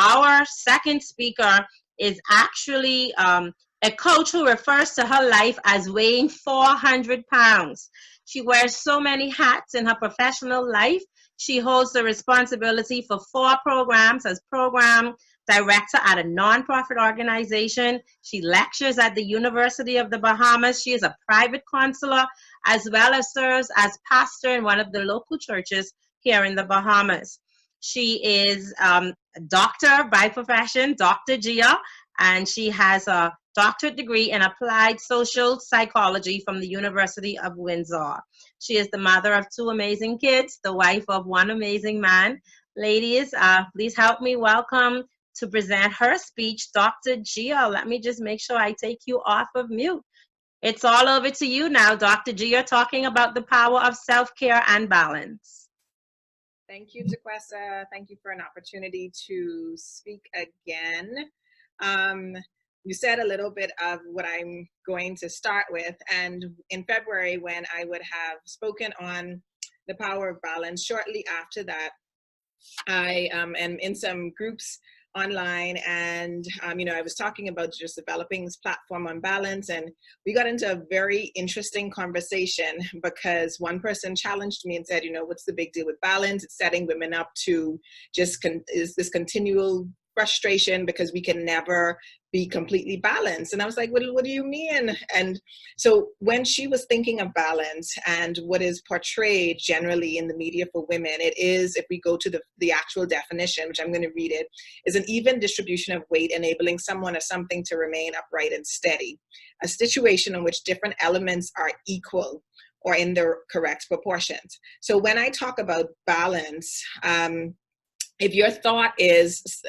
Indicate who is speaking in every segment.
Speaker 1: Our second speaker is actually a coach who refers to her life as weighing 400 pounds. She wears so many hats in her professional life. She holds the responsibility for 4 programs as program director at a nonprofit organization. She lectures at the University of the Bahamas. She is a private counselor as well as serves as pastor in one of the local churches here in the Bahamas. She is a doctor by profession, Dr. Gia, and she has a doctorate degree in applied social psychology from the University of Windsor. She is the mother of 2 amazing kids, the wife of 1 amazing man. Ladies, please help me welcome to present her speech, Dr. Gia. Let me just make sure I take you off of mute. It's all over to you now, Dr. Gia, talking about the power of self-care and balance.
Speaker 2: Thank you, Duquesa. Thank you for an opportunity to speak again. You said a little bit of what I'm going to start with. And in February, when I would have spoken on the power of balance, shortly after that, I am in some groups online, and I was talking about just developing this platform on balance, and we got into a very interesting conversation because one person challenged me and said, what's the big deal with balance? It's setting women up to just is this continual frustration because we can never be completely balanced. And I was like, what do you mean? And so when she was thinking of balance and what is portrayed generally in the media for women, it is, if we go to the actual definition, which I'm going to read it, is an even distribution of weight enabling someone or something to remain upright and steady. A situation in which different elements are equal or in their correct proportions. So when I talk about balance, if your thought is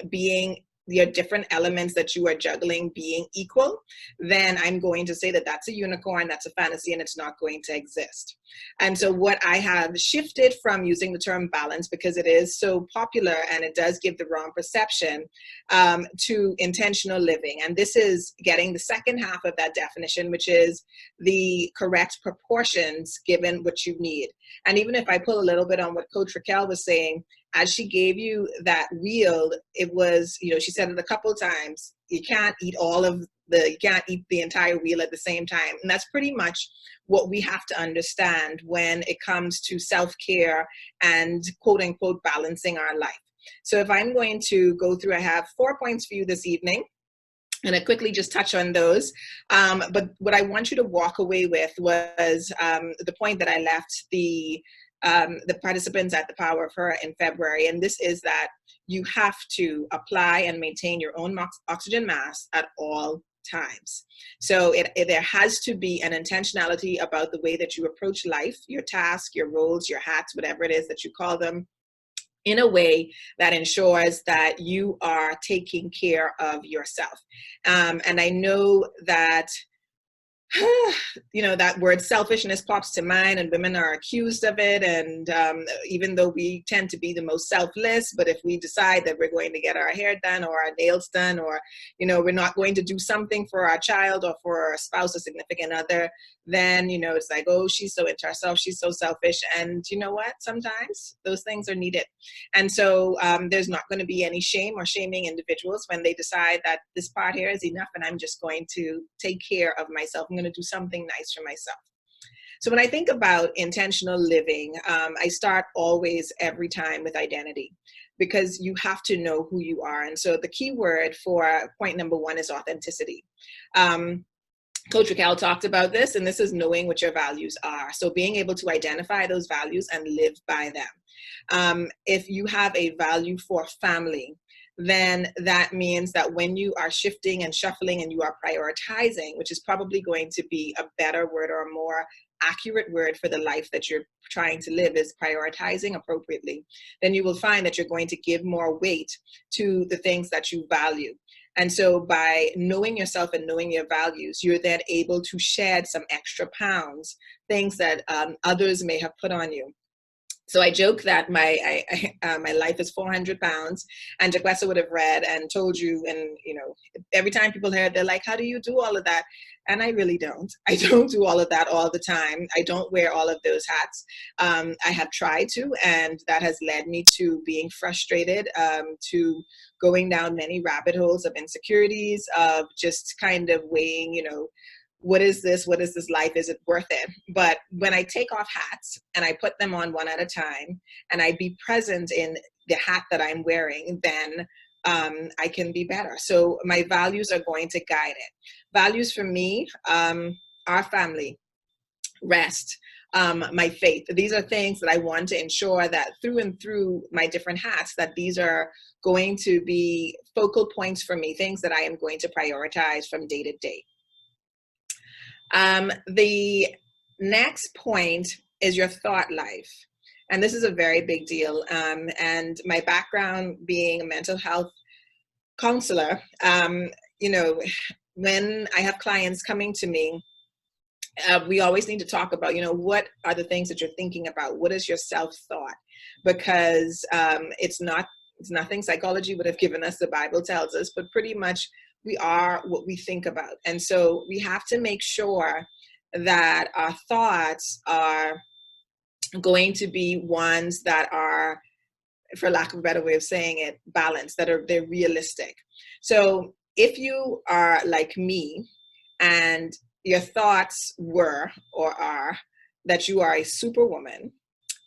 Speaker 2: being your different elements that you are juggling being equal, then I'm going to say that that's a unicorn, that's a fantasy, and it's not going to exist. And so what I have shifted from using the term balance, because it is so popular and it does give the wrong perception, to intentional living. And this is getting the second half of that definition, which is the correct proportions given what you need. And even if I pull a little bit on what Coach Raquel was saying, as she gave you that wheel, it was, she said it a couple of times, you can't eat the entire wheel at the same time. And that's pretty much what we have to understand when it comes to self-care and quote unquote balancing our life. So if I'm going to go through, I have 4 points for you this evening, and I quickly just touch on those. But what I want you to walk away with was the point that I left the participants at the Power of Her in February. And this is that you have to apply and maintain your own oxygen mask at all times. So there has to be an intentionality about the way that you approach life, your task, your roles, your hats, whatever it is that you call them, in a way that ensures that you are taking care of yourself. And I know that that word selfishness pops to mind, and women are accused of it. And even though we tend to be the most selfless, but if we decide that we're going to get our hair done or our nails done, or, we're not going to do something for our child or for our spouse or significant other, then, it's like, oh, she's so into herself, she's so selfish. And you know what? Sometimes those things are needed. And so there's not going to be any shame or shaming individuals when they decide that this part here is enough and I'm just going to take care of myself. I'm going to do something nice for myself. So when I think about intentional living, I start always every time with identity, because you have to know who you are. And so the key word for point number 1 is authenticity. Coach Raquel talked about this, and this is knowing what your values are. So being able to identify those values and live by them. If you have a value for family, then that means that when you are shifting and shuffling and you are prioritizing, which is probably going to be a better word or a more accurate word for the life that you're trying to live, is prioritizing appropriately, then you will find that you're going to give more weight to the things that you value. And so by knowing yourself and knowing your values, you're then able to shed some extra pounds, things that others may have put on you. So I joke that my life is 400 pounds, and Duquesa would have read and told you, and every time people hear it, they're like, how do you do all of that? And I really don't. I don't do all of that all the time. I don't wear all of those hats. I have tried to, and that has led me to being frustrated, to going down many rabbit holes of insecurities, of just kind of weighing, what is this? What is this life? Is it worth it? But when I take off hats and I put them on one at a time, and I be present in the hat that I'm wearing, then I can be better. So my values are going to guide it. Values for me, our family, rest, my faith. These are things that I want to ensure that through and through my different hats, that these are going to be focal points for me, things that I am going to prioritize from day to day. The next point is your thought life. And this is a very big deal. And my background being a mental health counselor, when I have clients coming to me, we always need to talk about, what are the things that you're thinking about? What is your self-thought? Because it's nothing psychology would have given us, the Bible tells us, but pretty much we are what we think about. And so we have to make sure that our thoughts are going to be ones that are, for lack of a better way of saying it, balanced, they're realistic. So if you are like me and your thoughts were or are that you are a superwoman,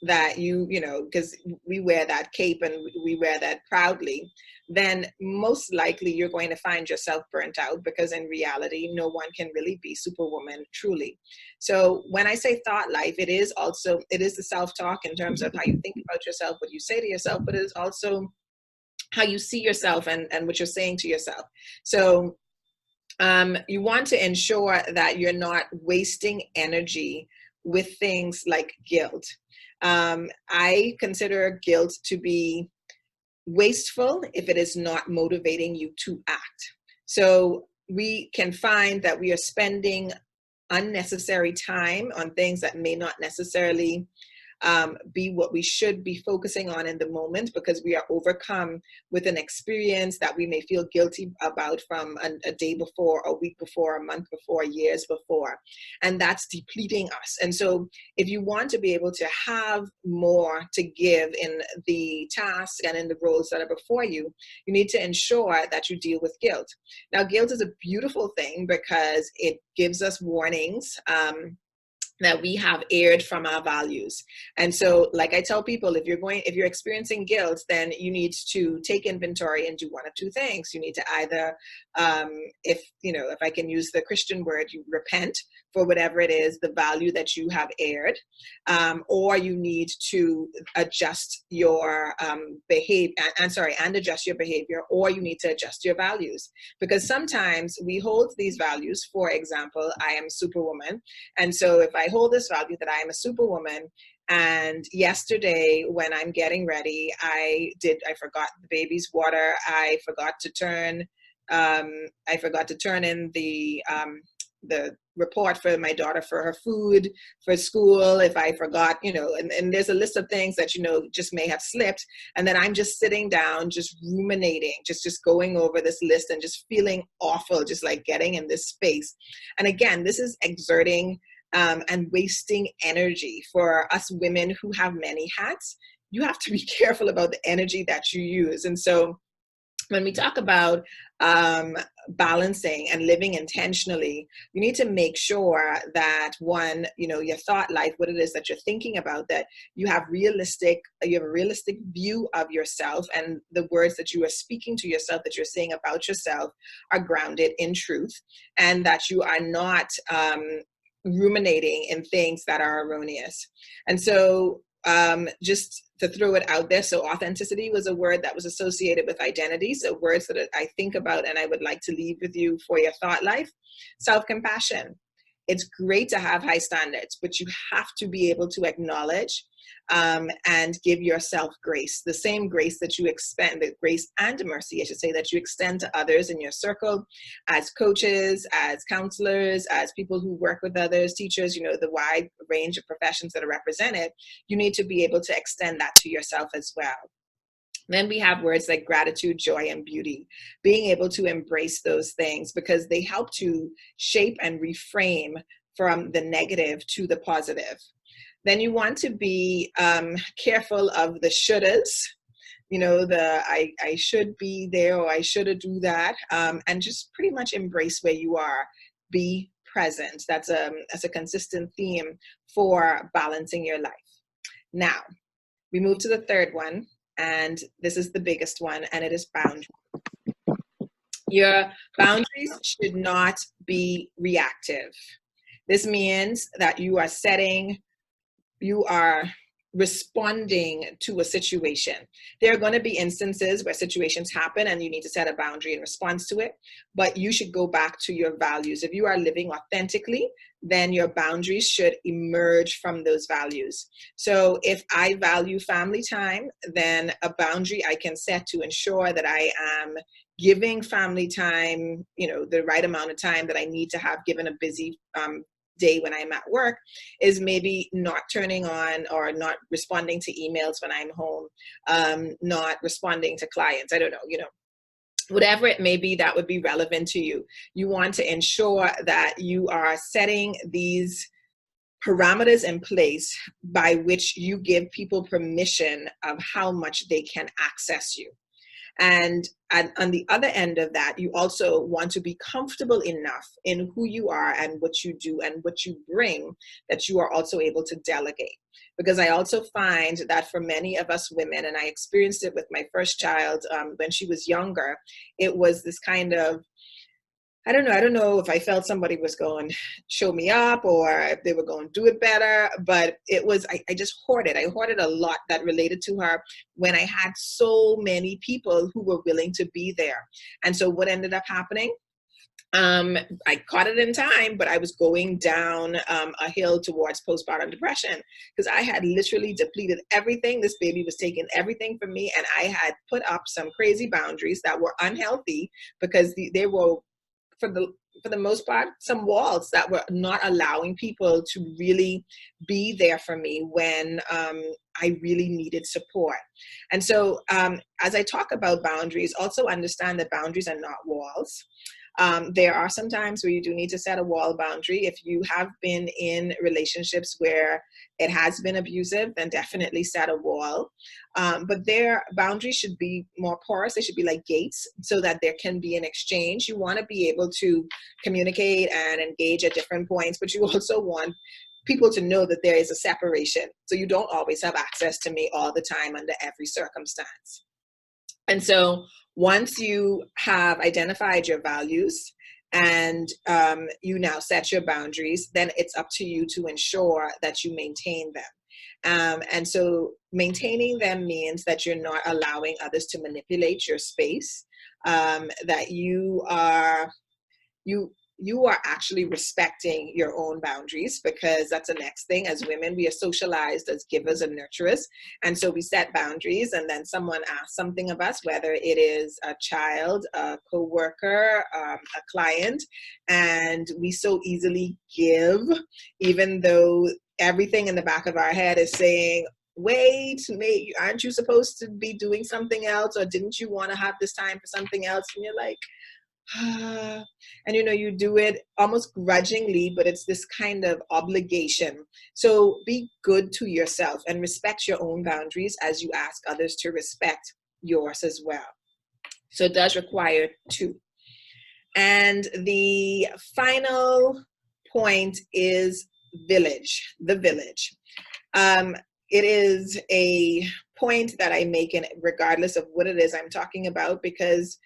Speaker 2: that because we wear that cape and we wear that proudly, then most likely you're going to find yourself burnt out, because in reality, no one can really be superwoman truly. So when I say thought life, it is the self-talk in terms of how you think about yourself, what you say to yourself, but it is also how you see yourself and what you're saying to yourself. So you want to ensure that you're not wasting energy with things like guilt. I consider guilt to be wasteful if it is not motivating you to act. So we can find that we are spending unnecessary time on things that may not necessarily be what we should be focusing on in the moment, because we are overcome with an experience that we may feel guilty about from a day before, a week before, a month before, years before, and that's depleting us. And so if you want to be able to have more to give in the tasks and in the roles that are before you, you need to ensure that you deal with guilt. Now, guilt is a beautiful thing because it gives us warnings that we have erred from our values. And so, like I tell people, if you're experiencing guilt, then you need to take inventory and do one of two things. You need to either, if I can use the Christian word, you repent for whatever it is, the value that you have erred, or you need to adjust your behavior, and adjust your behavior, or you need to adjust your values. Because sometimes we hold these values, for example, I am superwoman. And so if I hold this value that I am a superwoman, and yesterday when I'm getting ready, I forgot the baby's water, I forgot to turn in the report for my daughter for her food for school, if I forgot, and there's a list of things that, just may have slipped. And then I'm just sitting down, just ruminating, just going over this list and just feeling awful, just like getting in this space. And again, this is exerting and wasting energy. For us women who have many hats, you have to be careful about the energy that you use. And so when we talk about balancing and living intentionally, you need to make sure that one, your thought life, what it is that you're thinking about, that you have a realistic view of yourself, and the words that you are speaking to yourself, that you're saying about yourself, are grounded in truth, and that you are not ruminating in things that are erroneous. And so just to throw it out there, so authenticity was a word that was associated with identity. So words that I think about and I would like to leave with you for your thought life. Self-compassion. It's great to have high standards, but you have to be able to acknowledge and give yourself grace, the same grace that you extend, the grace and mercy, I should say, that you extend to others in your circle, as coaches, as counselors, as people who work with others, teachers, you know, the wide range of professions that are represented. You need to be able to extend that to yourself as well. Then we have words like gratitude, joy, and beauty, being able to embrace those things because they help to shape and reframe from the negative to the positive. Then you want to be careful of the shouldas, you know, the I should be there or I should do that, and just pretty much embrace where you are. Be present. That's a consistent theme for balancing your life. Now, we move to the third one, and this is the biggest one, and it is boundaries. Your boundaries should not be reactive. This means that you are responding to a situation. There are going to be instances where situations happen and you need to set a boundary in response to it, but you should go back to your values. If you are living authentically, then your boundaries should emerge from those values. So if I value family time, then a boundary I can set to ensure that I am giving family time, you know, the right amount of time that I need to have given a busy day when I'm at work, is maybe not turning on or not responding to emails when I'm home, not responding to clients. I don't know, you know, whatever it may be that would be relevant to you. You want to ensure that you are setting these parameters in place by which you give people permission of how much they can access you. And on the other end of that, you also want to be comfortable enough in who you are and what you do and what you bring that you are also able to delegate. Because I also find that for many of us women, and I experienced it with my first child when she was younger, it was this kind of, I don't know if I felt somebody was going to show me up or if they were going to do it better, but it was, I just hoarded. I hoarded a lot that related to her when I had so many people who were willing to be there. And so what ended up happening, I caught it in time, but I was going down a hill towards postpartum depression because I had literally depleted everything. This baby was taking everything from me, and I had put up some crazy boundaries that were unhealthy because they were, for the most part, some walls that were not allowing people to really be there for me when I really needed support. And so as I talk about boundaries, also understand that boundaries are not walls. There are some times where you do need to set a wall boundary. If you have been in relationships where it has been abusive, then definitely set a wall. But their boundaries should be more porous. They should be like gates so that there can be an exchange. You want to be able to communicate and engage at different points, but you also want people to know that there is a separation. So you don't always have access to me all the time under every circumstance. And so once you have identified your values and you now set your boundaries, then it's up to you to ensure that you maintain them. And so maintaining them means that you're not allowing others to manipulate your space, that you are actually respecting your own boundaries, because that's the next thing. As women, we are socialized as givers and nurturers. And so we set boundaries, and then someone asks something of us, whether it is a child, a coworker, a client, and we so easily give, even though everything in the back of our head is saying, wait, aren't you supposed to be doing something else? Or didn't you want to have this time for something else? And you're like, and you do it almost grudgingly, but it's this kind of obligation. So be good to yourself and respect your own boundaries as you ask others to respect yours as well. So it does require two. And the final point is village, the village. It is a point that I make in regardless of what it is I'm talking about, because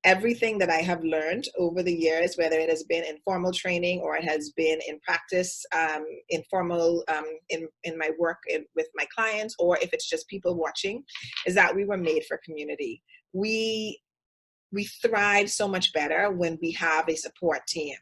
Speaker 2: everything that I have learned over the years, whether it has been in formal training or it has been in practice, informal in my work with my clients, or if it's just people watching, is that we were made for community. We thrive so much better when we have a support team.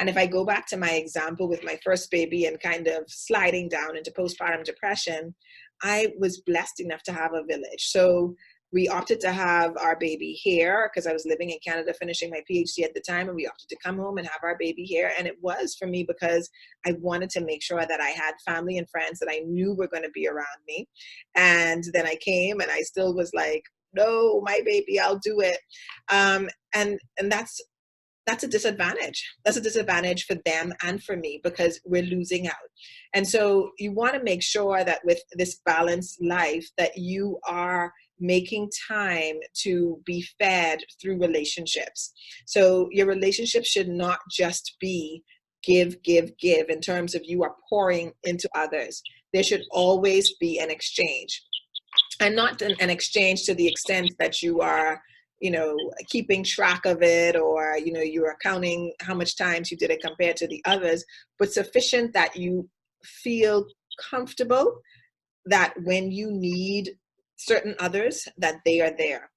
Speaker 2: And if I go back to my example with my first baby and kind of sliding down into postpartum depression, I was blessed enough to have a village. So we opted to have our baby here because I was living in Canada finishing my PhD at the time, and we opted to come home and have our baby here. And it was for me because I wanted to make sure that I had family and friends that I knew were going to be around me. And then I came and I still was like, no, my baby, I'll do it. And that's a disadvantage. That's a disadvantage for them and for me because we're losing out. And so you want to make sure that with this balanced life that you are making time to be fed through relationships. So your relationship should not just be give, give, give in terms of you are pouring into others. There should always be an exchange, and not an exchange to the extent that you are, you know, keeping track of it, or, you know, you are counting how much times you did it compared to the others, but sufficient that you feel comfortable that when you need certain others, that they are there.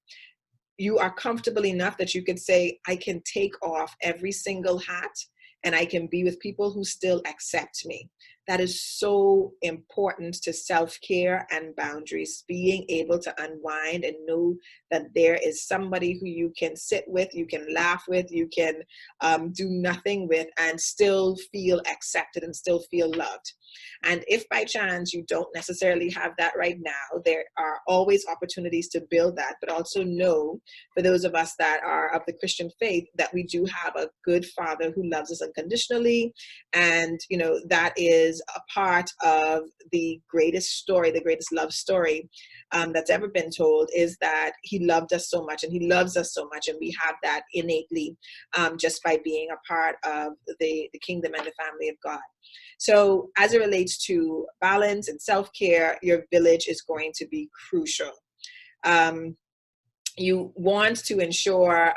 Speaker 2: You are comfortable enough that you could say, I can take off every single hat and I can be with people who still accept me. That is so important to self-care and boundaries, being able to unwind and know that there is somebody who you can sit with, you can laugh with, you can do nothing with, and still feel accepted and still feel loved. And if by chance you don't necessarily have that right now, there are always opportunities to build that, but also know, for those of us that are of the Christian faith, that we do have a good Father who loves us unconditionally. And, you know, that is a part of the greatest story, the greatest love story that's ever been told, is that he loved us so much and he loves us so much. And we have that innately just by being a part of the kingdom and the family of God. So as it relates to balance and self-care, your village is going to be crucial. You want to ensure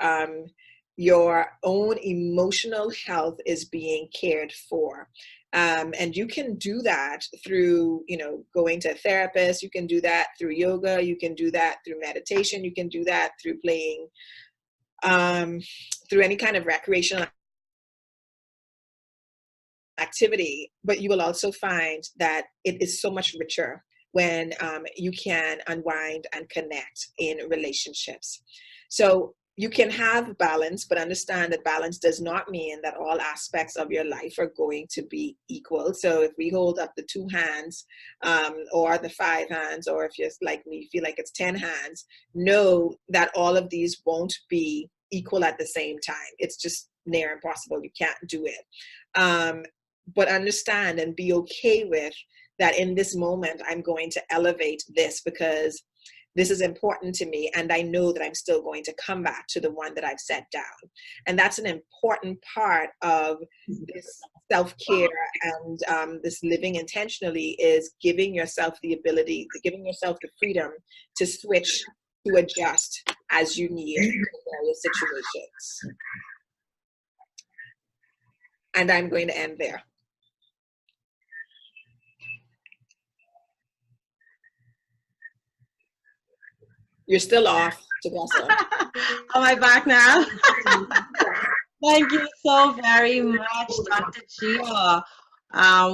Speaker 2: your own emotional health is being cared for. And you can do that through, you know, going to a therapist. You can do that through yoga. You can do that through meditation. You can do that through playing, through any kind of recreational activity. But you will also find that it is so much richer when you can unwind and connect in relationships. So you can have balance, but understand that balance does not mean that all aspects of your life are going to be equal. So if we hold up the 2 hands or the 5 hands, or if you're like me, feel like it's 10 hands, know that all of these won't be equal at the same time. It's just near impossible. You can't do it. But understand and be okay with that in this moment, I'm going to elevate this because this is important to me, and I know that I'm still going to come back to the one that I've set down. And that's an important part of this self-care and this living intentionally, is giving yourself the ability, giving yourself the freedom to switch, to adjust as you need in various situations. And I'm going to end there. You're still off, Duquesa.
Speaker 1: Am I back now? Thank you so very much, Dr. Gia.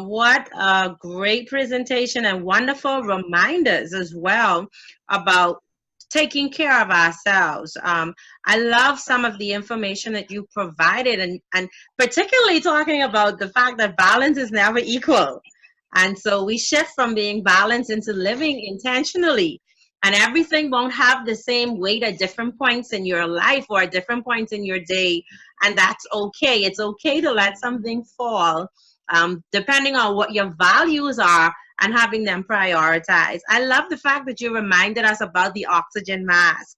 Speaker 1: What a great presentation, and wonderful reminders as well about taking care of ourselves. I love some of the information that you provided, and particularly talking about the fact that balance is never equal. And so we shift from being balanced into living intentionally. And everything won't have the same weight at different points in your life or at different points in your day. And that's okay. It's okay to let something fall, depending on what your values are, and having them prioritized. I love the fact that you reminded us about the oxygen mask.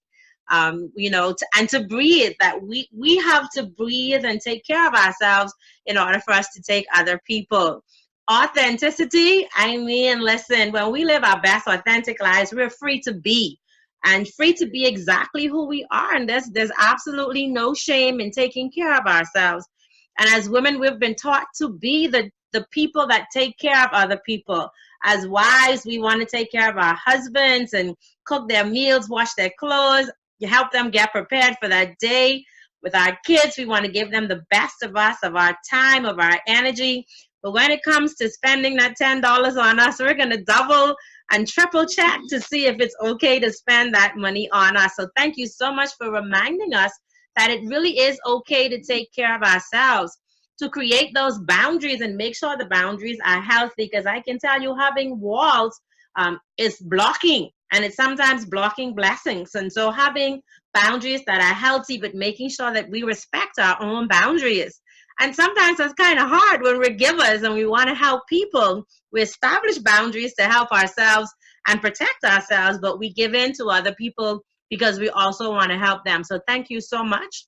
Speaker 1: You know, and to breathe, that we have to breathe and take care of ourselves in order for us to take other people. Authenticity, I mean, listen, when we live our best authentic lives, we're free to be, and free to be exactly who we are. And there's absolutely no shame in taking care of ourselves. And as women, we've been taught to be the people that take care of other people. As wives, we want to take care of our husbands and cook their meals, wash their clothes, help them get prepared for that day. With our kids, we want to give them the best of us, of our time, of our energy. But when it comes to spending that $10 on us, we're going to double and triple check to see if it's okay to spend that money on us. So thank you so much for reminding us that it really is okay to take care of ourselves, to create those boundaries and make sure the boundaries are healthy. Because I can tell you, having walls is blocking, and it's sometimes blocking blessings. And so having boundaries that are healthy, but making sure that we respect our own boundaries. And sometimes that's kind of hard when we're givers and we want to help people. We establish boundaries to help ourselves and protect ourselves, but we give in to other people because we also want to help them. So thank you so much.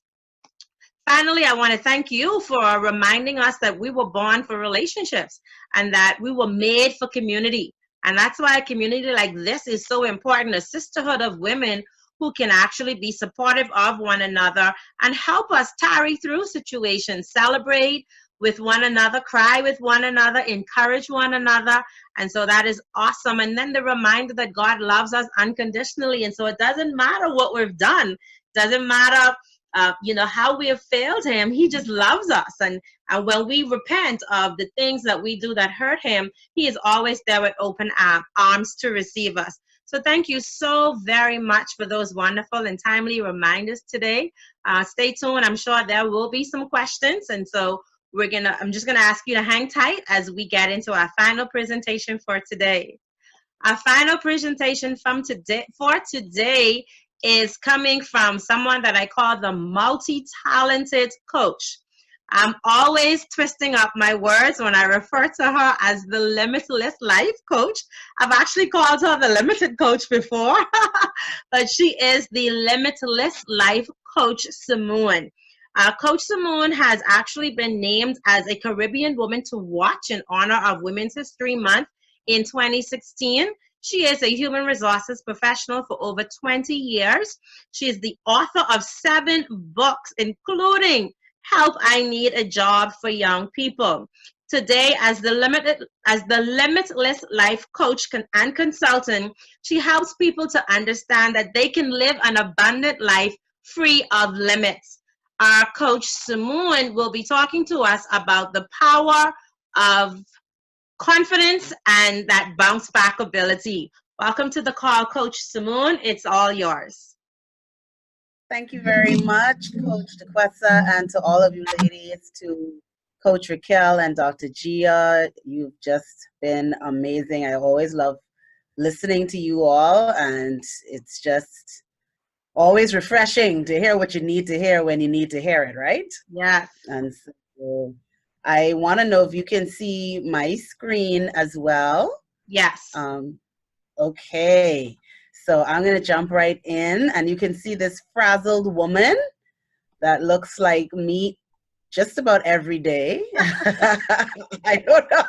Speaker 1: Finally, I want to thank you for reminding us that we were born for relationships and that we were made for community. And that's why a community like this is so important, a sisterhood of women who can actually be supportive of one another and help us tarry through situations, celebrate with one another, cry with one another, encourage one another. And so that is awesome. And then the reminder that God loves us unconditionally. And so it doesn't matter what we've done, doesn't matter how we have failed him. He just loves us. And when we repent of the things that we do that hurt him, he is always there with open arms to receive us. So thank you so very much for those wonderful and timely reminders today. Stay tuned. I'm sure there will be some questions. And so I'm just gonna ask you to hang tight as we get into our final presentation for today. Our final presentation for today is coming from someone that I call the multi-talented coach. I'm always twisting up my words when I refer to her as the limitless life coach. I've actually called her the limited coach before, but she is the limitless life coach, Simmone. Coach Simmone has actually been named as a Caribbean woman to watch in honor of Women's History Month in 2016. She is a human resources professional for over 20 years. She is the author of 7 books, including Help I Need a Job for Young People. Today, as the limitless life coach and consultant, she helps people to understand that they can live an abundant life free of limits. Our coach Simmone will be talking to us about the power of confidence and that bounce back ability. Welcome to the call, Coach Simmone. It's all yours.
Speaker 3: Thank you very much, Coach Duquesa, and to all of you ladies, to Coach Raquel and Dr. Gia. You've just been amazing. I always love listening to you all, and it's just always refreshing to hear what you need to hear when you need to hear it, right?
Speaker 1: Yes.
Speaker 3: And so I want to know if you can see my screen as well.
Speaker 1: Yes.
Speaker 3: Okay. So I'm going to jump right in, and you can see this frazzled woman that looks like me just about every day. I don't know.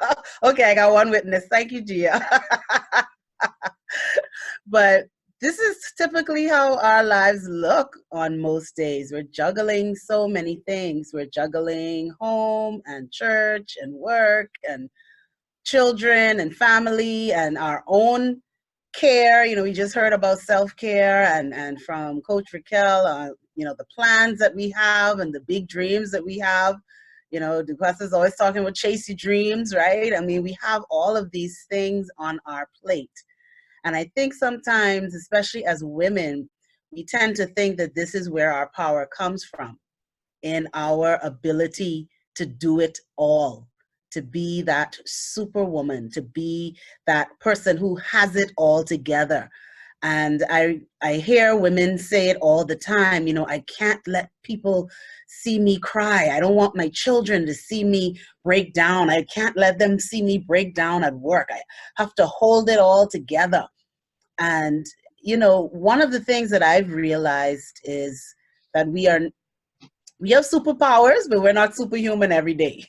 Speaker 3: Okay, I got one witness. Thank you, Gia. But this is typically how our lives look on most days. We're juggling so many things. We're juggling home and church and work and children and family and our own care. We just heard about self-care and from Coach Raquel, the plans that we have and the big dreams that we have. Duquesa is always talking about chase your dreams, right? I mean, we have all of these things on our plate. And I think sometimes, especially as women, we tend to think that this is where our power comes from, in our ability to do it all, to be that superwoman, to be that person who has it all together. And I hear women say it all the time, I can't let people see me cry. I don't want my children to see me break down. I can't let them see me break down at work. I have to hold it all together. And, one of the things that I've realized is that we have superpowers, but we're not superhuman every day.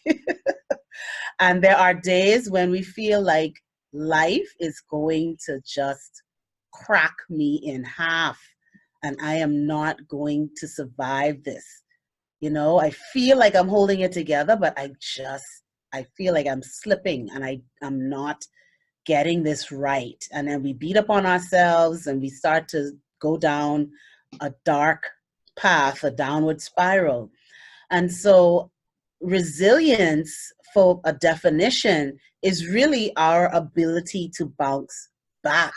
Speaker 3: And there are days when we feel like life is going to just crack me in half and I am not going to survive this. I feel like I'm holding it together, but I feel like I'm slipping and I'm not getting this right. And then we beat up on ourselves and we start to go down a dark path, a downward spiral. And so resilience, for a definition, is really our ability to bounce back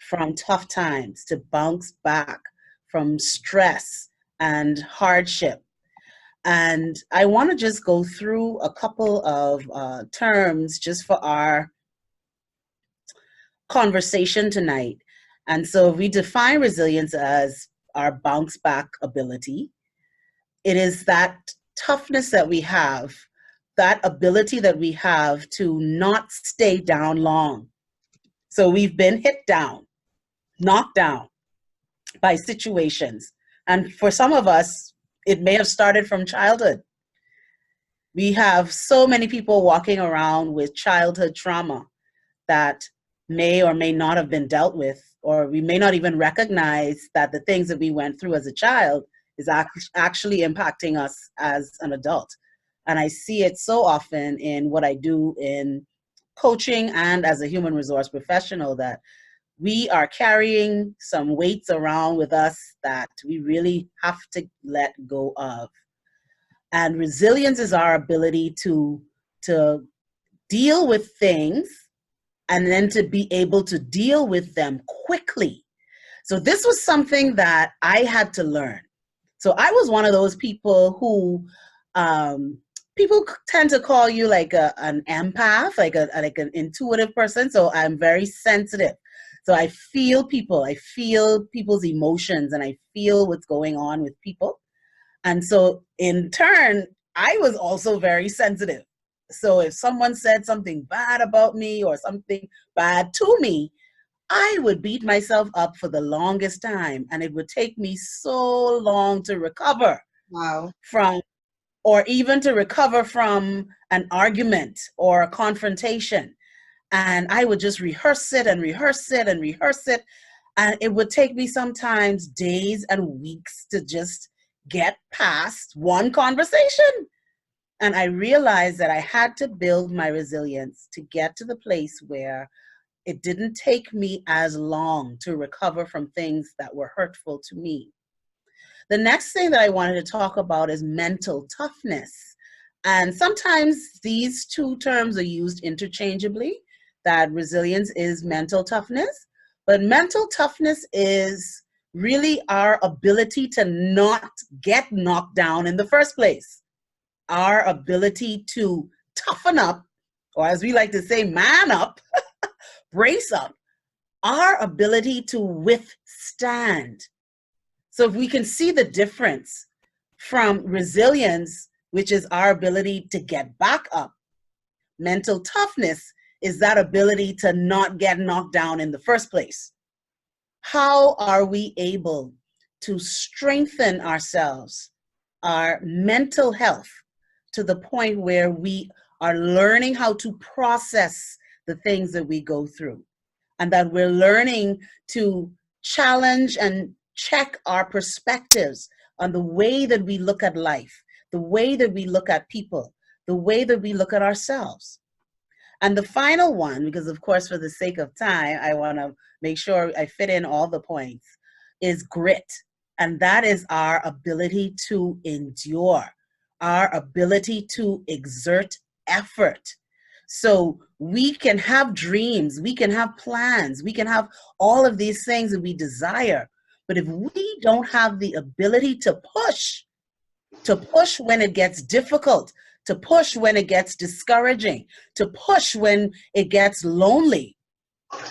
Speaker 3: from tough times, to bounce back from stress and hardship. And I want to just go through a couple of terms just for our conversation tonight. And so we define resilience as our bounce back ability. It is that toughness that we have, that ability that we have to not stay down long. So we've been hit down, knocked down by situations. And for some of us, it may have started from childhood. We have so many people walking around with childhood trauma that may or may not have been dealt with, or we may not even recognize that the things that we went through as a child is actually impacting us as an adult. And I see it so often in what I do in coaching and as a human resource professional, that we are carrying some weights around with us that we really have to let go of. And resilience is our ability to deal with things and then to be able to deal with them quickly. So this was something that I had to learn. So I was one of those people who people tend to call you like an empath, like an intuitive person. So I'm very sensitive. So I feel people, I feel people's emotions, and I feel what's going on with people. And so in turn, I was also very sensitive. So if someone said something bad about me or something bad to me, I would beat myself up for the longest time, and it would take me so long to recover from, or even to recover from an argument or a confrontation. And I would just rehearse it and rehearse it and rehearse it. And it would take me sometimes days and weeks to just get past one conversation. And I realized that I had to build my resilience to get to the place where it didn't take me as long to recover from things that were hurtful to me. The next thing that I wanted to talk about is mental toughness. And sometimes these two terms are used interchangeably, that resilience is mental toughness, but mental toughness is really our ability to not get knocked down in the first place. Our ability to toughen up, or as we like to say, man up, brace up, our ability to withstand. So if we can see the difference from resilience, which is our ability to get back up, mental toughness is that ability to not get knocked down in the first place. How are we able to strengthen ourselves, our mental health, to the point where we are learning how to process the things that we go through, and that we're learning to challenge and check our perspectives on the way that we look at life, the way that we look at people, the way that we look at ourselves. And the final one, because of course, for the sake of time, I want to make sure I fit in all the points, is grit. And that is our ability to endure, our ability to exert effort. So we can have dreams, we can have plans, we can have all of these things that we desire. But if we don't have the ability to push when it gets difficult, to push when it gets discouraging, to push when it gets lonely,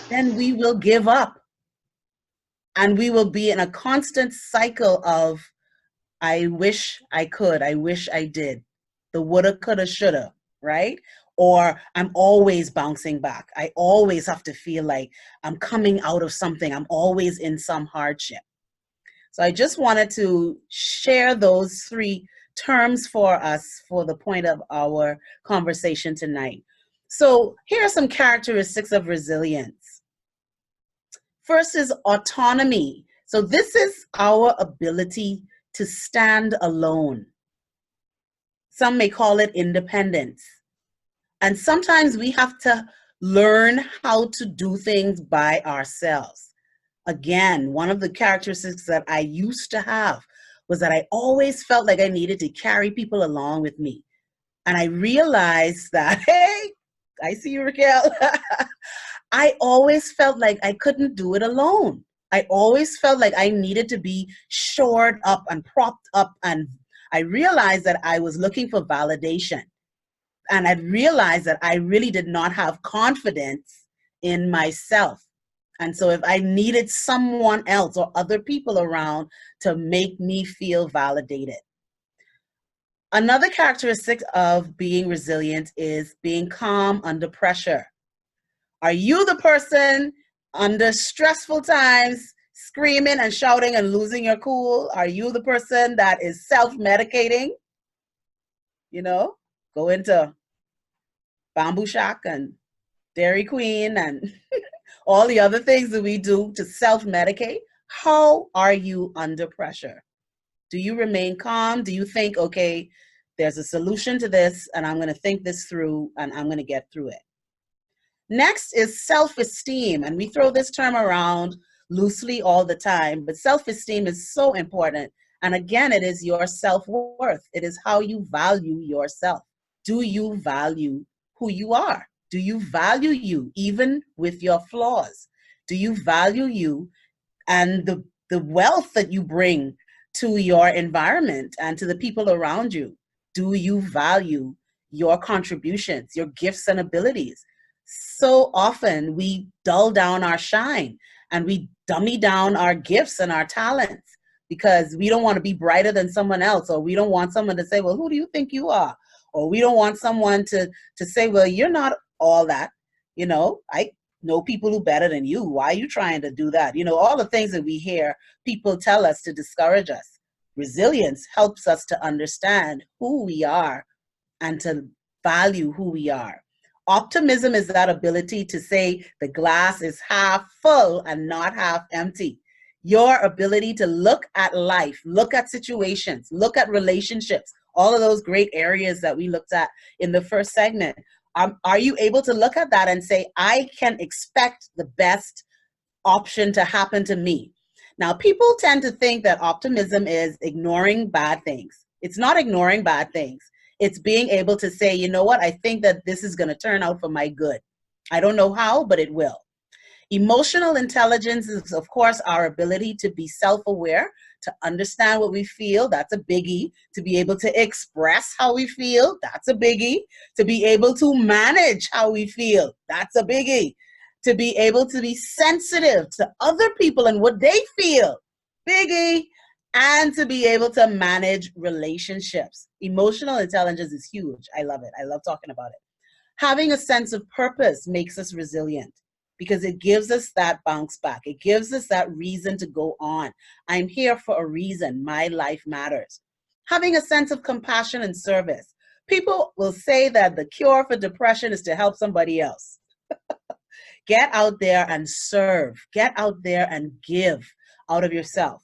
Speaker 3: then we will give up. And we will be in a constant cycle of, I wish I could, I wish I did. The woulda, coulda, shoulda, right? Or I'm always bouncing back. I always have to feel like I'm coming out of something. I'm always in some hardship. So I just wanted to share those three terms for us for the point of our conversation tonight. So here are some characteristics of resilience. First is autonomy. So this is our ability to stand alone. Some may call it independence. And sometimes we have to learn how to do things by ourselves. Again, one of the characteristics that I used to have was that I always felt like I needed to carry people along with me. And I realized that, hey, I see you, Raquel. I always felt like I couldn't do it alone. I always felt like I needed to be shored up and propped up. And I realized that I was looking for validation. And I realized that I really did not have confidence in myself. And so if I needed someone else or other people around to make me feel validated. Another characteristic of being resilient is being calm under pressure. Are you the person under stressful times screaming and shouting and losing your cool? Are you the person that is self-medicating? You know, go into Bamboo Shack and Dairy Queen and all the other things that we do to self-medicate. How are you under pressure? Do you remain calm? Do you think, okay, there's a solution to this and I'm going to think this through and I'm going to get through it? Next is self-esteem, and we throw this term around loosely all the time, but self-esteem is so important. And again, it is your self-worth. It is how you value yourself. Do you value who you are? Do you value you even with your flaws? Do you value you and the wealth that you bring to your environment and to the people around you? Do you value your contributions, your gifts and abilities? So often we dull down our shine and we dummy down our gifts and our talents because we don't want to be brighter than someone else, or we don't want someone to say, well, who do you think you are? Or we don't want someone to say, well, you're not all that. You know, I know people who better than you. Why are you trying to do that? You know, all the things that we hear people tell us to discourage us. Resilience helps us to understand who we are and to value who we are. Optimism is that ability to say the glass is half full and not half empty. Your ability to look at life, look at situations, look at relationships, all of those great areas that we looked at in the first segment. Are you able to look at that and say, I can expect the best option to happen to me? Now, people tend to think that optimism is ignoring bad things. It's not ignoring bad things. It's being able to say, you know what, I think that this is going to turn out for my good. I don't know how, but it will. Emotional intelligence is, of course, our ability to be self-aware, to understand what we feel. That's a biggie. To be able to express how we feel. That's a biggie. To be able to manage how we feel. That's a biggie. To be able to be sensitive to other people and what they feel. Biggie. And to be able to manage relationships. Emotional intelligence is huge. I love it. I love talking about it. Having a sense of purpose makes us resilient because it gives us that bounce back. It gives us that reason to go on. I'm here for a reason. My life matters. Having a sense of compassion and service. People will say that the cure for depression is to help somebody else. Get out there and serve. Get out there and give out of yourself.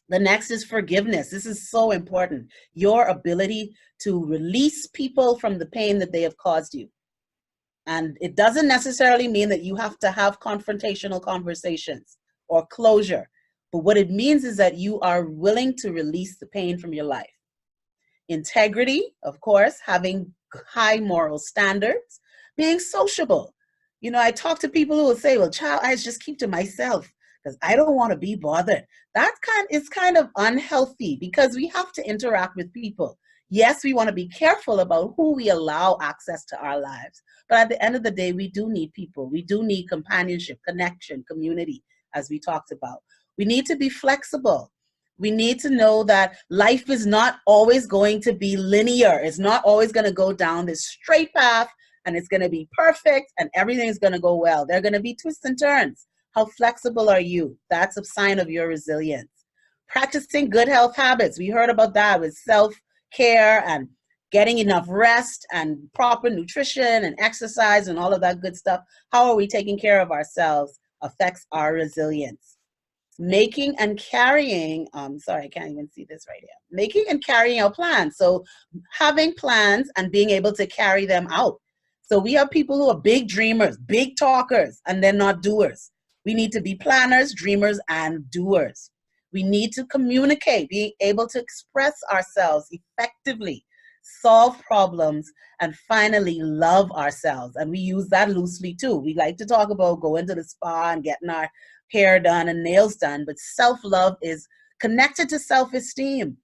Speaker 3: The next is forgiveness. This is so important. Your ability to release people from the pain that they have caused you. And it doesn't necessarily mean that you have to have confrontational conversations or closure. But what it means is that you are willing to release the pain from your life. Integrity, of course, having high moral standards, being sociable. You know, I talk to people who will say, well, child, I just keep to myself because I don't want to be bothered. It's kind of unhealthy because we have to interact with people. Yes, we want to be careful about who we allow access to our lives. But at the end of the day, we do need people. We do need companionship, connection, community, as we talked about. We need to be flexible. We need to know that life is not always going to be linear. It's not always going to go down this straight path and it's going to be perfect and everything's going to go well. There are going to be twists and turns. How flexible are you? That's a sign of your resilience. Practicing good health habits. We heard about that with self-care and getting enough rest and proper nutrition and exercise and all of that good stuff. How are we taking care of ourselves affects our resilience. Making and carrying, sorry, I can't even see this right here. Making and carrying out plans. So having plans and being able to carry them out. So we have people who are big dreamers, big talkers, and they're not doers. We need to be planners, dreamers, and doers. We need to communicate, being able to express ourselves effectively. solve problems, and finally love ourselves. And we use that loosely too. We like to talk about going to the spa and getting our hair done and nails done, but self-love is connected to self-esteem.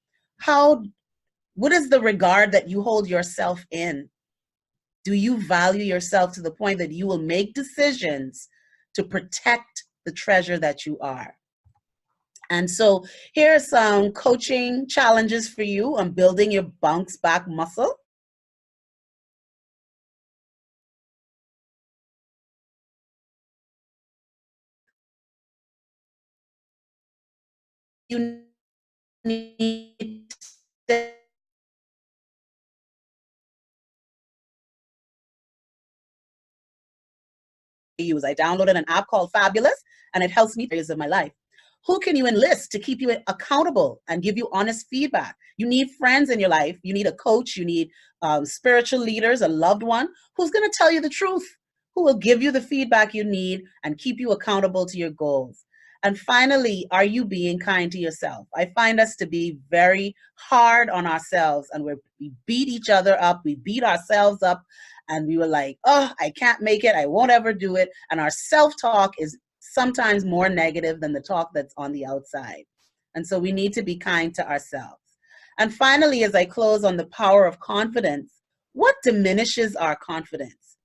Speaker 3: What is the regard that you hold yourself in? Do you value yourself to the point that you will make decisions to protect the treasure that you are? And so here are some coaching challenges for you on building your bounce back muscle. You need to use. I downloaded an app called Fabulous, and it helps me areas of my life. Who can you enlist to keep you accountable and give you honest feedback? You need friends in your life. You need a coach. You need spiritual leaders, a loved one who's going to tell you the truth, who will give you the feedback you need and keep you accountable to your goals. And finally, are you being kind to yourself? I find us to be very hard on ourselves, and we beat each other up. We beat ourselves up, and we were like, oh, I can't make it. I won't ever do it. And our self-talk is sometimes more negative than the talk that's on the outside. And so we need to be kind to ourselves. And finally, as I close on the power of confidence, what diminishes our confidence?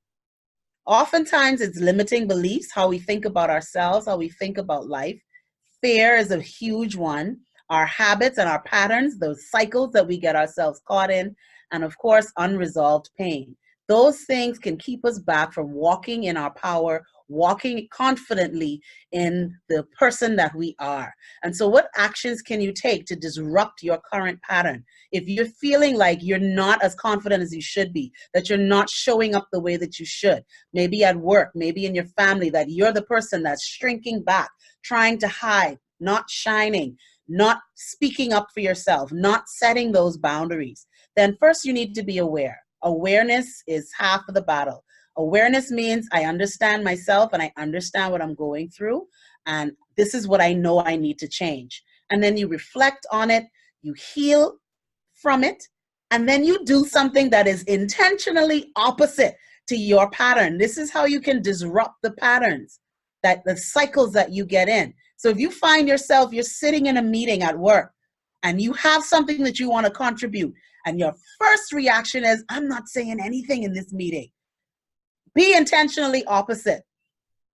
Speaker 3: Oftentimes it's limiting beliefs, how we think about ourselves, how we think about life. Fear is a huge one. Our habits and our patterns, those cycles that we get ourselves caught in, and of course, unresolved pain. Those things can keep us back from walking in our power, walking confidently in the person that we are. And so what actions can you take to disrupt your current pattern? If you're feeling like you're not as confident as you should be, that you're not showing up the way that you should, maybe at work, maybe in your family, that you're the person that's shrinking back, trying to hide, not shining, not speaking up for yourself, not setting those boundaries, then first you need to be aware. Awareness is half of the battle. Awareness means I understand myself and I understand what I'm going through, and this is what I know I need to change. And then you reflect on it, you heal from it, and then you do something that is intentionally opposite to your pattern. This is how you can disrupt the patterns, that the cycles that you get in. So if you find yourself, you're sitting in a meeting at work and you have something that you want to contribute, and your first reaction is, I'm not saying anything in this meeting. Be intentionally opposite.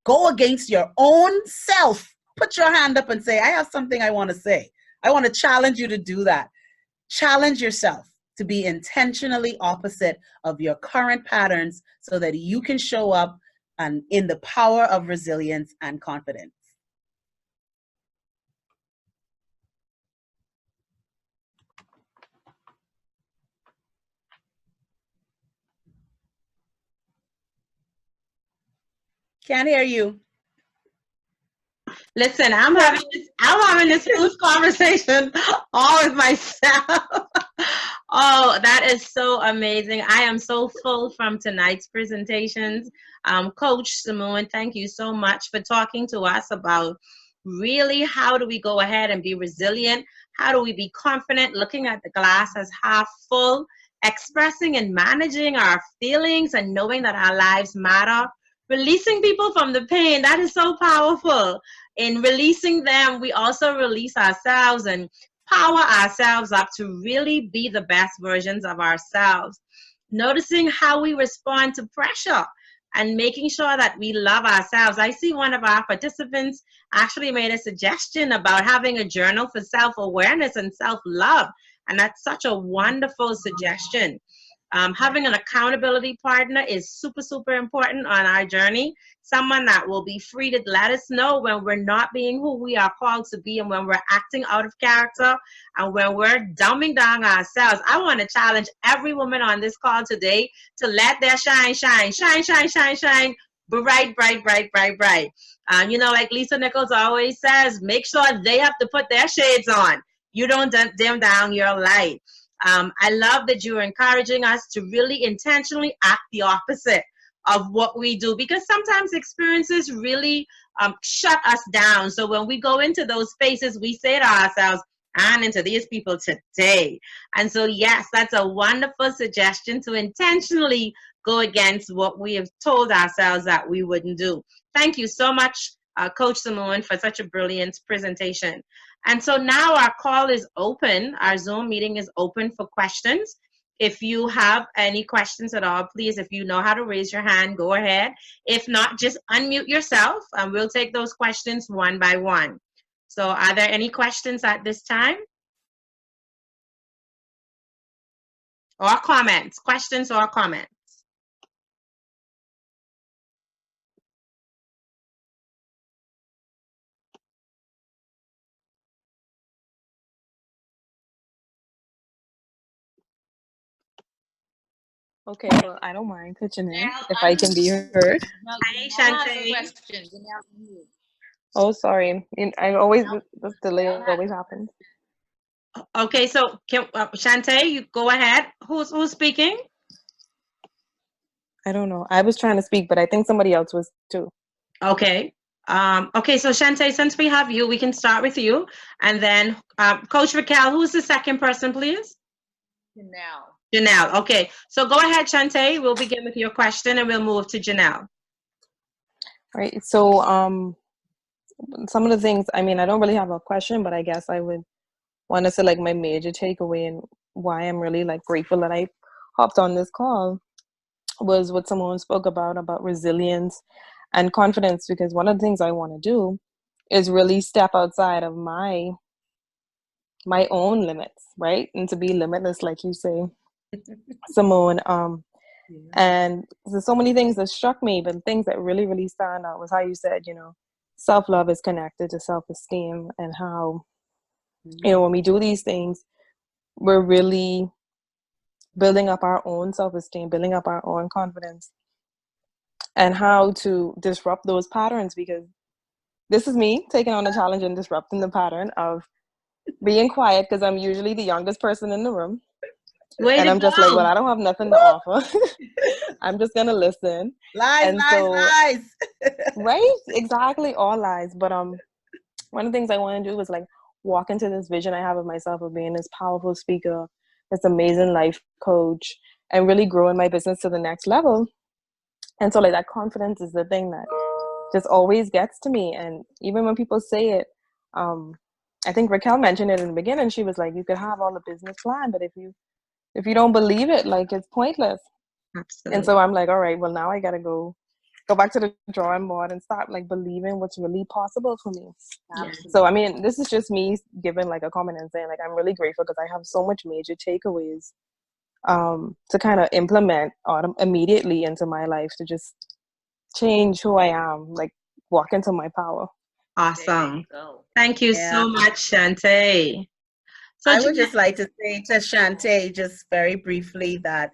Speaker 3: Go against your own self. Put your hand up and say, I have something I want to say. I want to challenge you to do that. Challenge yourself to be intentionally opposite of your current patterns so that you can show up and in the power of resilience and confidence. Can't hear you.
Speaker 1: Listen, I'm having this huge conversation all with myself. Oh, that is so amazing. I am so full from tonight's presentations. Coach Simmone, thank you so much for talking to us about really how do we go ahead and be resilient? How do we be confident, looking at the glass as half full, expressing and managing our feelings and knowing that our lives matter, releasing people from the pain. That is so powerful. In releasing them, we also release ourselves and power ourselves up to really be the best versions of ourselves. Noticing how we respond to pressure and making sure that we love ourselves. I see one of our participants actually made a suggestion about having a journal for self-awareness and self-love, and that's such a wonderful suggestion. Having an accountability partner is super, super important on our journey. Someone that will be free to let us know when we're not being who we are called to be and when we're acting out of character and when we're dumbing down ourselves. I want to challenge every woman on this call today to let their shine, shine, shine, shine, shine, shine, bright, bright, bright, bright, bright. You know, like Lisa Nichols always says, make sure they have to put their shades on. You don't dim down your light. I love that you're encouraging us to really intentionally act the opposite of what we do, because sometimes experiences really shut us down. So when we go into those spaces, we say to ourselves, and into these people today. And so, yes, that's a wonderful suggestion to intentionally go against what we have told ourselves that we wouldn't do. Thank you so much, Coach Simmone, for such a brilliant presentation. And so now our call is open. Our Zoom meeting is open for questions. If you have any questions at all, please, if you know how to raise your hand, go ahead. If not, just unmute yourself and we'll take those questions one by one. So are there any questions at this time? Or comments? Questions or comments?
Speaker 4: Okay, well, I don't mind pitching in if I can be heard.
Speaker 1: Hi, Shantae.
Speaker 4: Oh, sorry. I always, this delay always happens.
Speaker 1: Okay, so Shantae, you go ahead. Who's speaking?
Speaker 4: I don't know. I was trying to speak, but I think somebody else was too.
Speaker 1: Okay. Okay, so Shantae, since we have you, we can start with you. And then Coach Raquel, who's the second person, please? Janelle. Okay, so go ahead, Shantae. We'll begin with your question and we'll move to Janelle.
Speaker 4: Right. So some of the things, I mean, I don't really have a question, but I guess I would want to say like my major takeaway and why I'm really like grateful that I hopped on this call was what Simmone spoke about resilience and confidence, because one of the things I want to do is really step outside of my own limits, right? And to be limitless, like you say, Simmone. And there's so many things that struck me, but things that really, really stand out was how you said, you know, self-love is connected to self-esteem, and how, you know, when we do these things, we're really building up our own self-esteem, building up our own confidence, and how to disrupt those patterns, because this is me taking on the challenge and disrupting the pattern of being quiet, because I'm usually the youngest person in the room. And I'm just like, well, I don't have nothing to offer. I'm just going to listen.
Speaker 3: Lies.
Speaker 4: Right? Exactly. All lies. But one of the things I want to do is like walk into this vision I have of myself of being this powerful speaker, this amazing life coach, and really growing my business to the next level. And so like that confidence is the thing that just always gets to me. And even when people say it, I think Raquel mentioned it in the beginning. She was like, you could have all the business plan, but if you don't believe it, like, it's pointless. Absolutely. And so I'm like, all right, well, now I got to go back to the drawing board and start like believing what's really possible for me. Absolutely. So, I mean, this is just me giving like a comment and saying like, I'm really grateful because I have so much major takeaways to kind of implement immediately into my life to just change who I am, like walk into my power.
Speaker 1: Awesome. Thank you so much, Shantae. So
Speaker 3: I would just like to say to Shantae, just very briefly, that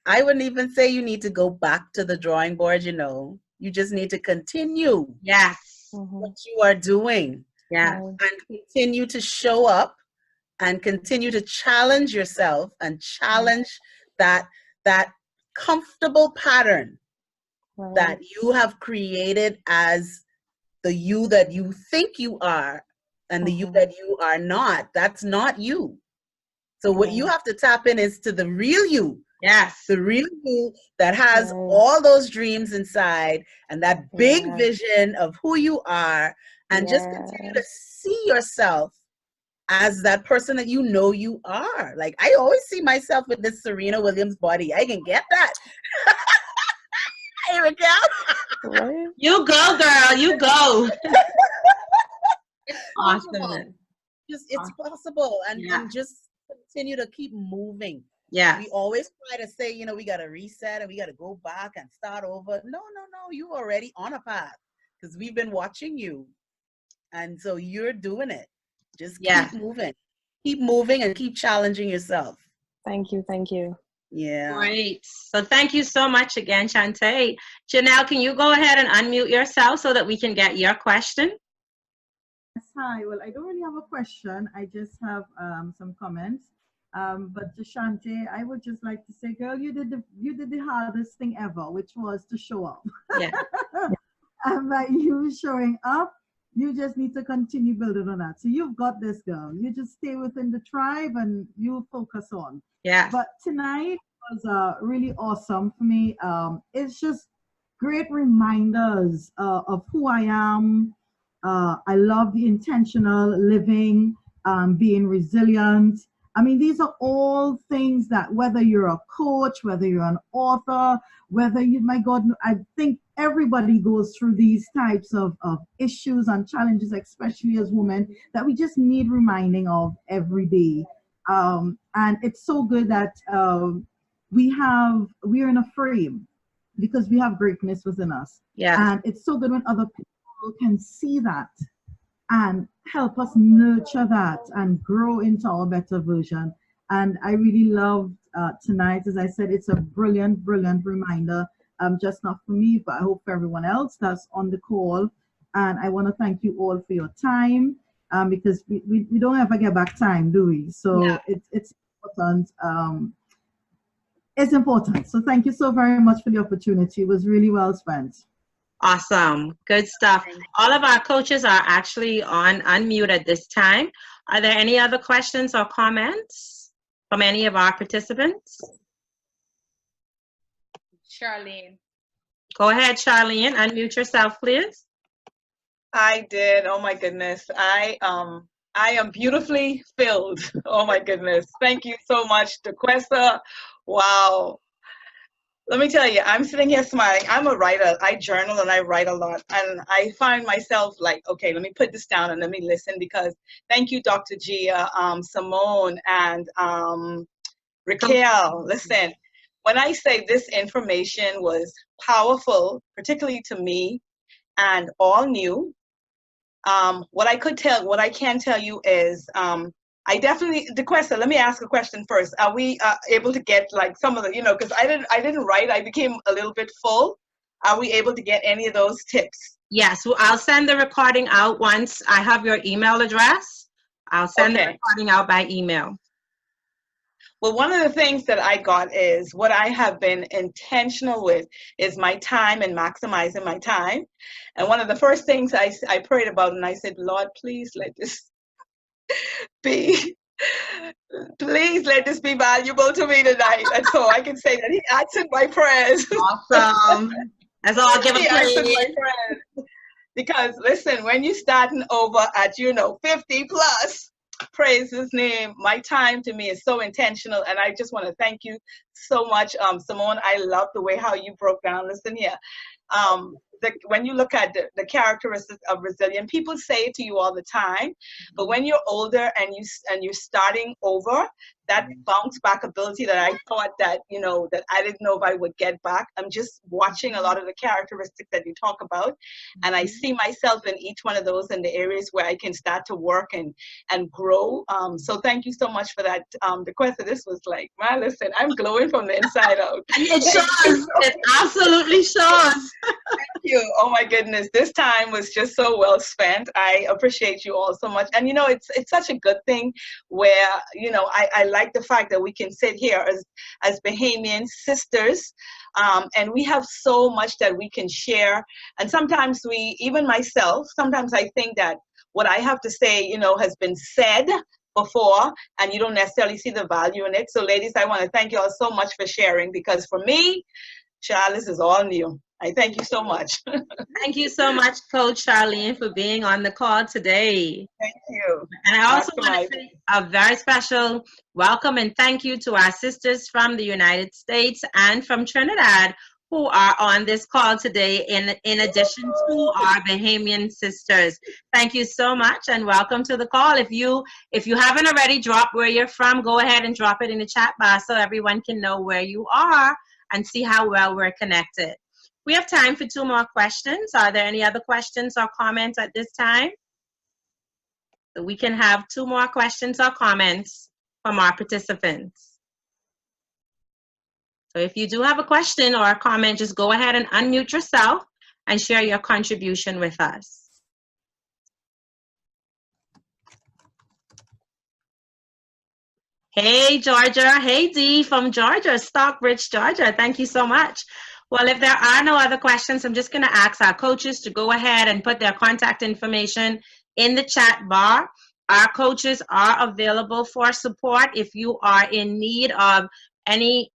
Speaker 3: I wouldn't even say you need to go back to the drawing board, you know. You just need to continue what you are doing. And continue to show up and continue to challenge yourself and challenge that comfortable pattern that you have created as the you that you think you are and the you that you are not. That's not you. So what you have to tap in is to the real you.
Speaker 1: Yes.
Speaker 3: The real you that has all those dreams inside and that big vision of who you are, and just continue to see yourself as that person that you know you are. Like, I always see myself with this Serena Williams body. I can get that. Hey, Raquel.
Speaker 1: You go, girl. You go.
Speaker 3: It's awesome. It's possible. And just continue to keep moving.
Speaker 1: Yeah.
Speaker 3: We always try to say, you know, we got to reset and we got to go back and start over. No. You already on a path because we've been watching you. And so you're doing it. Just keep moving. Keep moving and keep challenging yourself.
Speaker 4: Thank you.
Speaker 3: Yeah.
Speaker 1: Great. So thank you so much again, Shantae. Janelle, can you go ahead and unmute yourself so that we can get your question?
Speaker 5: Yes, hi. Well, I don't really have a question. I just have some comments. But to Shantae, I would just like to say, girl, you did the hardest thing ever, which was to show up.
Speaker 1: Yeah.
Speaker 5: And by you showing up, You just need to continue building on that. So you've got this, girl. You just stay within the tribe and you focus on.
Speaker 1: Yeah.
Speaker 5: But tonight was really awesome for me. It's just great reminders of who I am. I love the intentional living, being resilient. I mean, these are all things that whether you're a coach, whether you're an author, whether you, my God, I think everybody goes through these types of issues and challenges, especially as women, that we just need reminding of every day. And it's so good that we're in a frame because we have greatness within us.
Speaker 1: Yeah.
Speaker 5: And it's so good when other people can see that and help us nurture that and grow into our better version. And I really loved tonight. As I said, it's a brilliant, brilliant reminder, just not for me, but I hope for everyone else that's on the call. And I want to thank you all for your time, because we don't ever get back time, do we? So
Speaker 1: Yeah.
Speaker 5: it's important. It's important. So thank you so very much for the opportunity. It was really well spent.
Speaker 1: Awesome. Good stuff. All of our coaches are actually on unmute at this time. Are there any other questions or comments from any of our participants?
Speaker 6: Charlene.
Speaker 1: Go ahead, Charlene. Unmute yourself, please.
Speaker 6: I did. Oh my goodness. I am beautifully filled. Oh my goodness. Thank you so much, Duquesa. Wow. Let me tell you, I'm sitting here smiling. I'm a writer. I journal and I write a lot. And I find myself like, okay, let me put this down and let me listen, because thank you, Dr. Gia, Simmone, and Raquel. Listen, when I say this information was powerful, particularly to me, and all new, what I can tell you is, I definitely, Duquesa, let me ask a question first. Are we able to get like some of the, because I didn't write, I became a little bit full. Are we able to get any of those tips?
Speaker 1: Yes, well, I'll send the recording out once I have your email address. I'll send the recording out by email.
Speaker 6: Well, one of the things that I got is what I have been intentional with is my time and maximizing my time. And one of the first things I prayed about, and I said, Lord, please let this be, please let this be valuable to me tonight. And so I can say that he answered my prayers.
Speaker 1: Awesome. That's all. Give
Speaker 6: He
Speaker 1: a
Speaker 6: answered my
Speaker 1: praise.
Speaker 6: prayers. Because listen, when you're starting over at, 50 plus, praise his name. My time to me is so intentional. And I just want to thank you so much, Simmone. I love the way how you broke down. Listen here. When you look at the characteristics of resilience, people say it to you all the time, but when you're older and you're starting over, that bounce back ability that I thought that that I didn't know if I would get back. I'm just watching a lot of the characteristics that you talk about, and I see myself in each one of those in the areas where I can start to work and grow. So thank you so much for that. The question, this was like, man, listen, I'm glowing from the inside out.
Speaker 1: It shows. It absolutely shows.
Speaker 6: Thank you. Oh my goodness, this time was just so well spent. I appreciate you all so much. And it's such a good thing where I like the fact that we can sit here as Bahamian sisters, and we have so much that we can share. And sometimes even myself, sometimes I think that what I have to say, has been said before, and you don't necessarily see the value in it. So ladies, I want to thank you all so much for sharing, because for me, Charles, is all new. I thank you so much.
Speaker 1: Thank you so much, Coach Charlene, for being on the call today.
Speaker 6: Thank you.
Speaker 1: And I also want to say a very special welcome and thank you to our sisters from the United States and from Trinidad who are on this call today in addition to our Bahamian sisters. Thank you so much and welcome to the call. If you haven't already dropped where you're from, go ahead and drop it in the chat box so everyone can know where you are and see how well we're connected. We have time for 2 more questions. Are there any other questions or comments at this time? So we can have 2 more questions or comments from our participants. So if you do have a question or a comment, just go ahead and unmute yourself and share your contribution with us. Hey, Georgia. Hey, Dee from Georgia, Stockbridge, Georgia. Thank you so much. Well, if there are no other questions, I'm just going to ask our coaches to go ahead and put their contact information in the chat bar. Our coaches are available for support if you are in need of any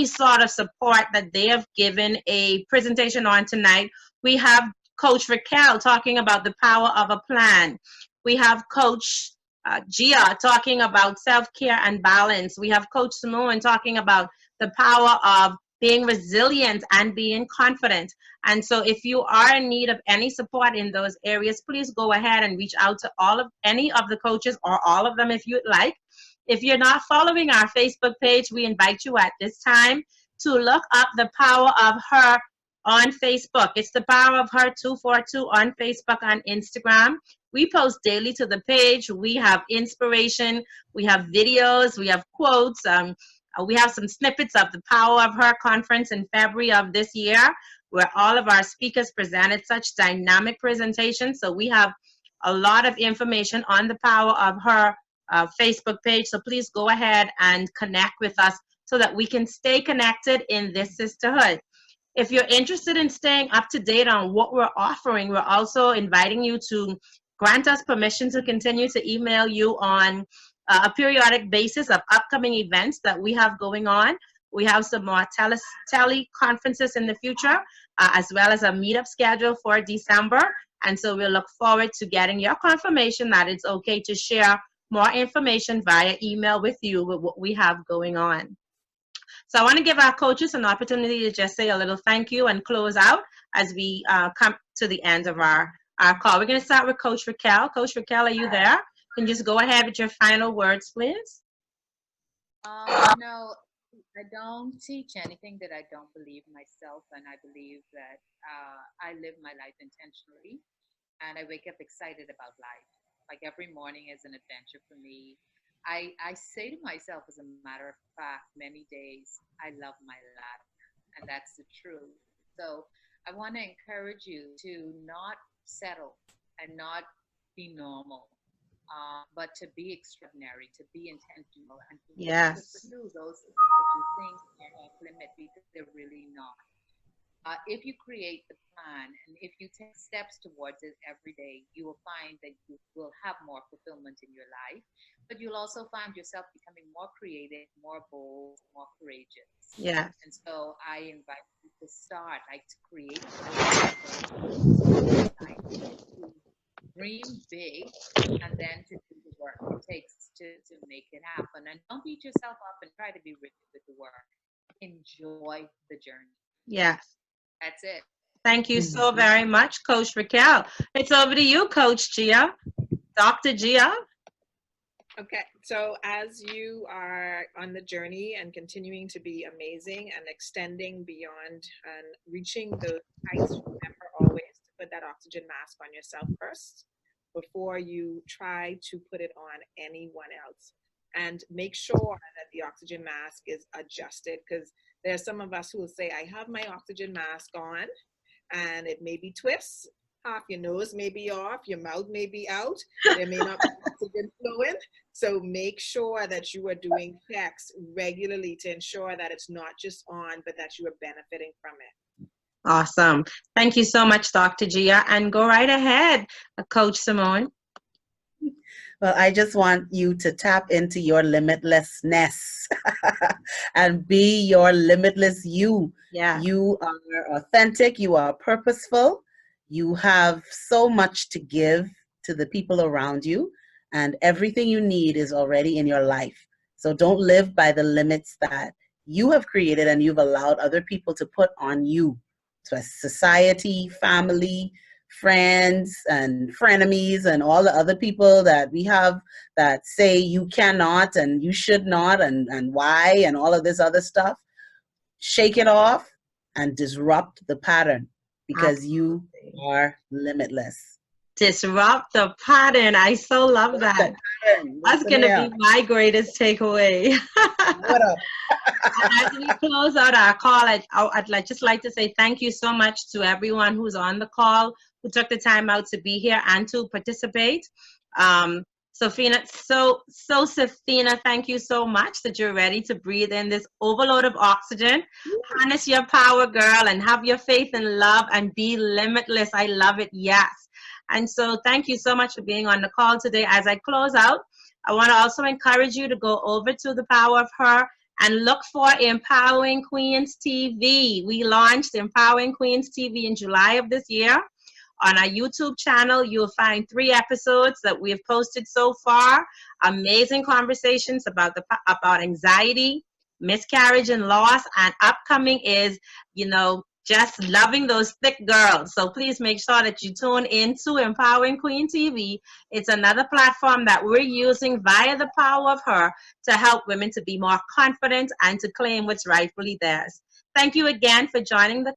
Speaker 1: sort of support that they have given a presentation on tonight. We have Coach Raquel talking about the power of a plan. We have Coach Gia talking about self-care and balance. We have Coach Simmone talking about the power of being resilient and being confident. And so if you are in need of any support in those areas, please go ahead and reach out to any of the coaches, or all of them if you'd like. If you're not following our Facebook page, we invite you at this time to look up The Power of Her on Facebook. It's The Power of Her 242 on Facebook and Instagram. We post daily to the page. We have inspiration, we have videos, we have quotes. We have some snippets of the Power of Her conference in February of this year, where all of our speakers presented such dynamic presentations. So we have a lot of information on the Power of Her Facebook page. So please go ahead and connect with us so that we can stay connected in this sisterhood. If you're interested in staying up to date on what we're offering, we're also inviting you to grant us permission to continue to email you on a periodic basis of upcoming events that we have going on. We have some more teleconferences in the future, as well as a meetup schedule for December. And so we'll look forward to getting your confirmation that it's okay to share more information via email with you with what we have going on. So I want to give our coaches an opportunity to just say a little thank you and close out as we come to the end of our call. We're going to start with Coach Raquel. Coach Raquel, are you there? Can you just go ahead with your final words, please?
Speaker 7: No, I don't teach anything that I don't believe myself, and I believe that I live my life intentionally, and I wake up excited about life. Like every morning is an adventure for me. I say to myself, as a matter of fact, many days, I love my life, and that's the truth. So I want to encourage you to not settle and not be normal. But to be extraordinary, to be intentional, and to pursue those things that you think are off limit because they're really not. If you create the plan and if you take steps towards it every day, you will find that you will have more fulfillment in your life, but you'll also find yourself becoming more creative, more bold, more courageous.
Speaker 1: Yeah.
Speaker 7: And so I invite you to start, like, to create dream big, and then to do the work it takes to make it happen. And don't beat yourself up and try to be rigid with the work. Enjoy the journey.
Speaker 1: Yes.
Speaker 7: That's it.
Speaker 1: Thank you so very much, Coach Raquel. It's over to you, Coach Gia. Dr. Gia.
Speaker 2: Okay, so as you are on the journey and continuing to be amazing and extending beyond and reaching those heights, remember always to put that oxygen mask on yourself first before you try to put it on anyone else. And make sure that the oxygen mask is adjusted, because there's some of us who will say, I have my oxygen mask on, and it maybe twists. Half your nose may be off, your mouth may be out, there may not be oxygen flowing. So make sure that you are doing checks regularly to ensure that it's not just on, but that you are benefiting from it.
Speaker 1: Awesome. Thank you so much, Dr. Gia. And go right ahead, Coach Simmone.
Speaker 3: Well, I just want you to tap into your limitlessness and be your limitless you.
Speaker 1: Yeah.
Speaker 3: You are authentic, you are purposeful, you have so much to give to the people around you, and everything you need is already in your life. So don't live by the limits that you have created and you've allowed other people to put on you. So society, family, friends, and frenemies, and all the other people that we have that say you cannot and you should not and why and all of this other stuff. Shake it off and disrupt the pattern, because you are limitless.
Speaker 1: Disrupt the pattern. I so love that. That's going to be my greatest takeaway. As we close out our call, I'd just like to say thank you so much to everyone who's on the call, who took the time out to be here and to participate. Sophina, Sophina, thank you so much that you're ready to breathe in this overload of oxygen. Harness your power, girl, and have your faith and love and be limitless. I love it. Yes. And so thank you so much for being on the call today. As I close out, I want to also encourage you to go over to The Power of Her and look for Empowering Queens TV. We launched Empowering Queens TV in July of this year. On our YouTube channel, you'll find 3 episodes that we have posted so far. Amazing conversations about anxiety, miscarriage and loss, and upcoming is, just loving those thick girls. So please make sure that you tune into Empowering Queen TV. It's another platform that we're using via The Power of Her to help women to be more confident and to claim what's rightfully theirs. Thank you again for joining the